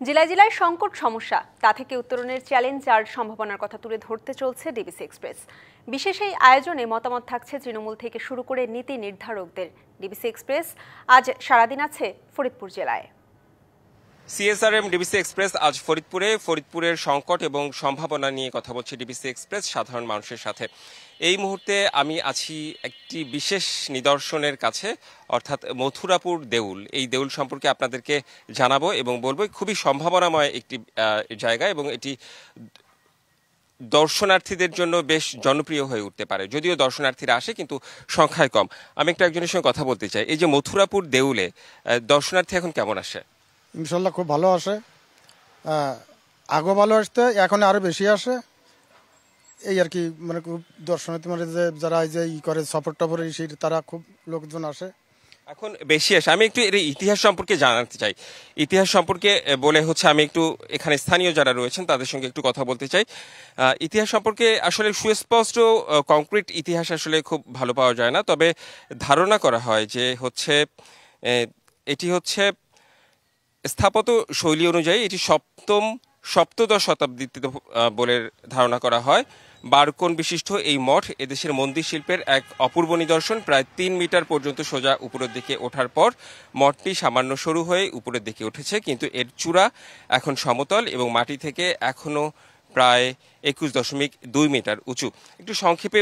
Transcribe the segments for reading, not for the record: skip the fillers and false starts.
জেলায় জেলায় সংকট সমস্যা তা থেকে উত্তরণের চ্যালেঞ্জ আর সম্ভাবনার কথা তুলে ধরতে চলছে ডিবিসি এক্সপ্রেস। বিশেষ এই আয়োজনে মতামত থাকছে তৃণমূল থেকে শুরু করে নীতি নির্ধারকদের। ডিবিসি এক্সপ্রেস আজ সারাদিন আছে ফরিদপুর জেলায়। সিএসআরএম ডিবিসি এক্সপ্রেস আজ ফরিদপুরের সংকট এবং সম্ভাবনা নিয়ে কথা বলছে ডিবিসি এক্সপ্রেস সাধারণ মানুষের সাথে। এই মুহূর্তে আমি আছি একটি বিশেষ নিদর্শনের কাছে, অর্থাৎ মথুরাপুর দেউল। এই দেউল সম্পর্কে আপনাদেরকে জানাবো এবং বলবো খুবই সম্ভাবনাময় একটি জায়গা এবং এটি দর্শনার্থীদের জন্য বেশ জনপ্রিয় হয়ে উঠতে পারে। যদিও দর্শনার্থীরা আসে কিন্তু সংখ্যায় কম। আমি একজনের সঙ্গে কথা বলতে চাই। এই যে মথুরাপুর দেউলে দর্শনার্থী এখন কেমন আসে? ইনশাল্লাহ খুব ভালো আসে, আগেও ভালো আসতে, এখন আরো বেশি আসে। এই আর কি, মানে খুব দর্শনার্থী, মানে যারা এই যে করে সফর টফর, তারা খুব লোকজন আসে, এখন বেশি আসে। আমি একটু এর ইতিহাস সম্পর্কে জানাতে চাই। ইতিহাস সম্পর্কে বলে আমি একটু এখানে স্থানীয় যারা রয়েছেন তাদের সঙ্গে একটু কথা বলতে চাই। ইতিহাস সম্পর্কে আসলে সুস্পষ্ট কংক্রিট ইতিহাস আসলে খুব ভালো পাওয়া যায় না, তবে ধারণা করা হয় যে এটি স্থাপত্য শৈলী অনুযায়ী এটি সপ্তদশ শতাব্দীতে বলে ধারণা করা হয়। বারকোণ বিশিষ্ট এই মঠ এদেশের মন্দির শিল্পের এক অপূর্ব নিদর্শন। প্রায় ৩ মিটার পর্যন্ত সোজা উপরের দিকে ওঠার পর মঠটি সামান্য সরু হয়ে উপরের দিকে উঠেছে, কিন্তু এর চূড়া এখন সমতল এবং মাটি থেকে এখনো প্রায় ২১.২ মিটার উঁচু। একটু সংক্ষেপে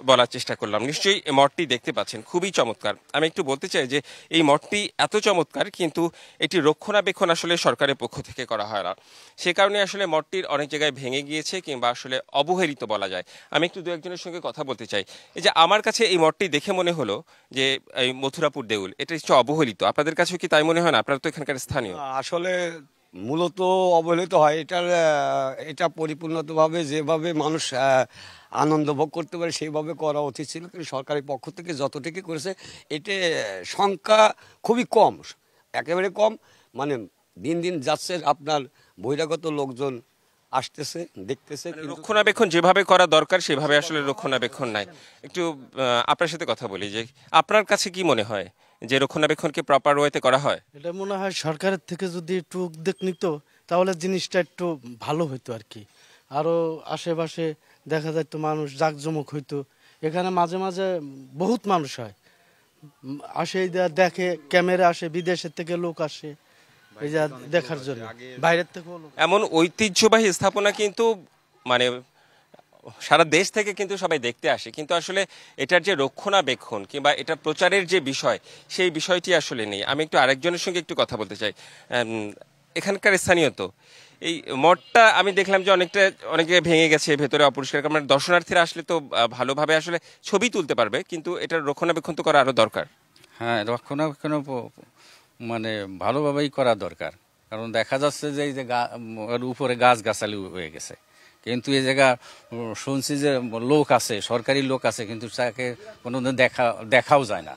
বলার চেষ্টা করলাম। নিশ্চয়ই মঠটি দেখতে পাচ্ছেন, খুবই চমৎকার। আমি একটু বলতে চাই যে এই মঠটি এত চমৎকার, কিন্তু এটি রক্ষণাবেক্ষণ আসলে সরকারের পক্ষ থেকে করা হয় না। সে কারণে আসলে মঠটির অনেক জায়গায় ভেঙে গিয়েছে কিংবা আসলে অবহেলিত বলা যায়। আমি একটু দু একজনের সঙ্গে কথা বলতে চাই। এই যে আমার কাছে এই মঠটি দেখে মনে হলো যে এই মথুরাপুর দেউল এটা নিশ্চয় অবহেলিত। আপনাদের কাছেও কি তাই মনে হয় না? আপনারা তো এখানকার স্থানীয়। আসলে মূলত অবহেলিত হয়। এটা পরিপূর্ণভাবে যেভাবে মানুষ আনন্দ ভোগ করতে পারে সেইভাবে করা উচিত ছিল, কিন্তু সরকারের পক্ষ থেকে যতটুকু করেছে এতে সংখ্যা খুবই কম, একেবারে কম। মানে দিন দিন যাচ্ছে, আপনার বহিরাগত লোকজন আসতেছে, দেখতেছে। রক্ষণাবেক্ষণ যেভাবে করা দরকার সেভাবে আসলে রক্ষণাবেক্ষণ নাই। একটু আপনার সাথে কথা বলি যে আপনার কাছে কি মনে হয় যে রক্ষণাবেক্ষণকে প্রপার ওয়েতে করা হয়? এটা মনে হয় সরকারের থেকে যদি একটু উদ্যোগ নিত তাহলে জিনিসটা একটু ভালো হইতো আর কি। আরও আশেপাশে দেখা যায় তো মানুষ জাঁকজমক হইতো। এখানে মাঝে মাঝে বহুত মানুষ হয়, আসে দেখে, ক্যামেরা আসে, বিদেশের থেকে লোক আসে এই যা দেখার জন্য, বাইরের থেকেও লোক। এমন ঐতিহ্যবাহী স্থাপনা কিন্তু মানে সারা দেশ থেকে কিন্তু সবাই দেখতে আসে, কিন্তু আসলে এটার যে রক্ষণাবেক্ষণ কিংবা এটা প্রচারের যে বিষয়, সেই বিষয়টি আসলে নেই। আমি একটু আরেকজনের সঙ্গে একটু কথা বলতে চাই। এখানকার স্থানীয় তো এই মঠটা আমি দেখলাম যে অনেক জায়গায় ভেঙে গেছে, ভেতরে অপরিষ্কার। মানে দর্শনার্থীরা আসলে তো ভালোভাবে আসলে ছবি তুলতে পারবে, কিন্তু এটার রক্ষণাবেক্ষণ তো করা আরো দরকার। হ্যাঁ, রক্ষণাবেক্ষণ মানে ভালোভাবেই করা দরকার, কারণ দেখা যাচ্ছে যে এই যে উপরে গাছগাছালি হয়ে গেছে, কিন্তু এই জায়গা শুনছি যে লোক আছে, সরকারি লোক আছে, কিন্তু তাকে কোনোদিন দেখাও যায় না।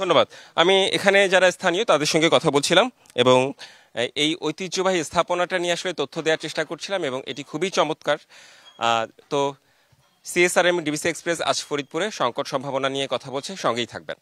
ধন্যবাদ। আমি এখানে যারা স্থানীয় তাদের সঙ্গে কথা বলছিলাম এবং এই ঐতিহ্যবাহী স্থাপনাটা নিয়ে আসলে তথ্য দেওয়ার চেষ্টা করছিলাম এবং এটি খুবই চমৎকার। তো সিএসআরএম ডিবিসি এক্সপ্রেস আজ ফরিদপুরে সংকট সম্ভাবনা নিয়ে কথা বলছে, সঙ্গেই থাকবেন।